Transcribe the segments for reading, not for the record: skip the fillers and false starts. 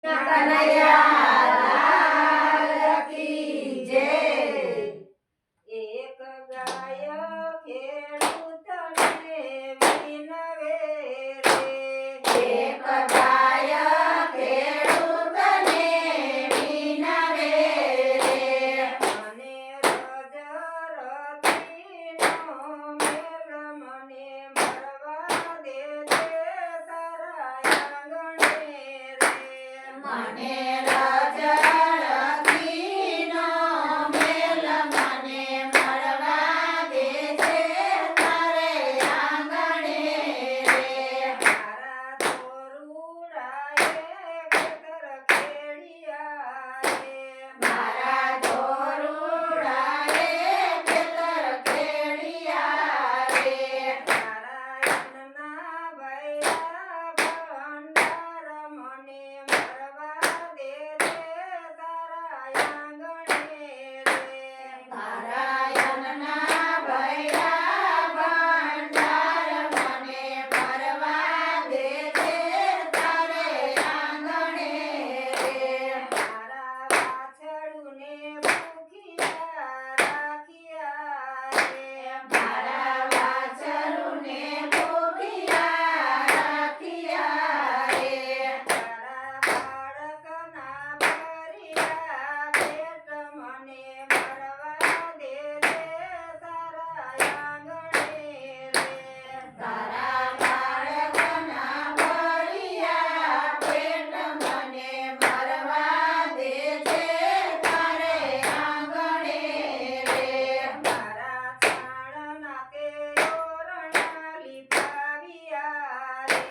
કનૈયા કી જય। એક ગાય ખેડૂતને વિનવે રે, એક ગાય ખેડૂતને વિનવે રે, મને રજરતીનો મેલ મને મળવા દે છે તારા આંગણે રે, મને રજળતીનો મેલ મને મળવા દે છે તારે આંગણે રે, મારા ધોરુડાએ ખેતર ખેડિયા રે, મારા ધોરુડાએ ખેતર ખેડિયા રે, નારાયણના ભૈયા ભંડાર મને મળવા દે છે તારા આંગણે રે, નારાયણના ભૈયા ભંડાર મને મળવા દે છે તારે આંગણે રે, મારા વાછડુને ભૂખ્યા રાખ્યા રે, મારા વાછરુને ભૂખ્યા રાખ્યા રે, તારા બાળકના ભર્યા પેટ મને મળવા દે છે તારા આંગણે રે, તારા બાળકના ભર્યા પેટ મને મળવા દે છે તારે આંગણે રે, મારા છાણના તે ઓરણા લીપાવ્યા રે,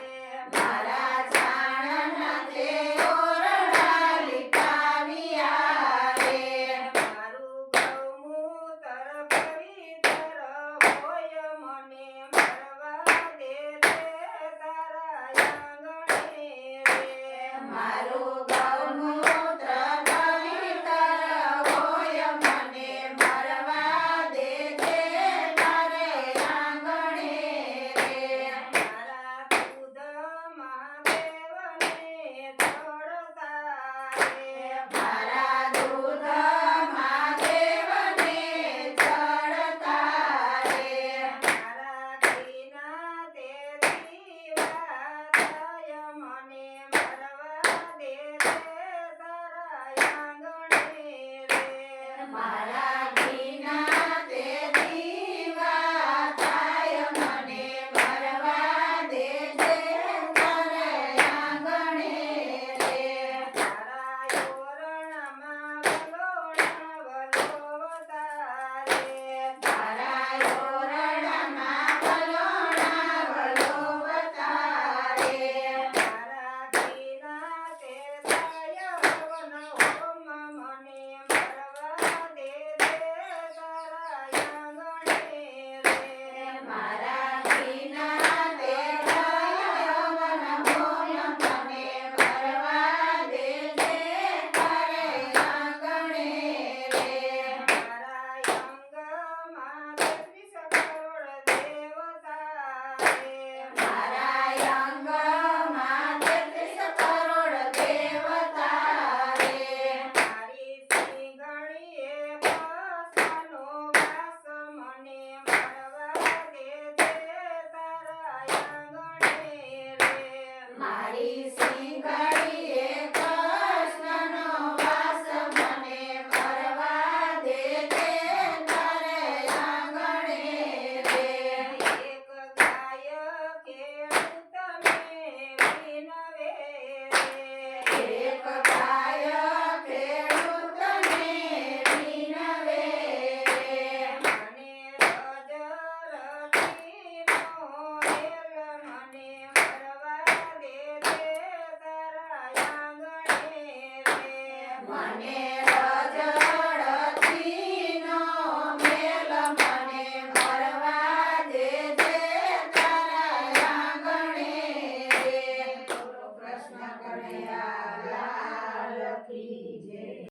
મારા છાણના તે ઓરડા લીપાવ્યા રે, મારું ગૌમૂત્ર પવિત્ર હોય મને મળવા દે છે તારા આંગણે રે, મારું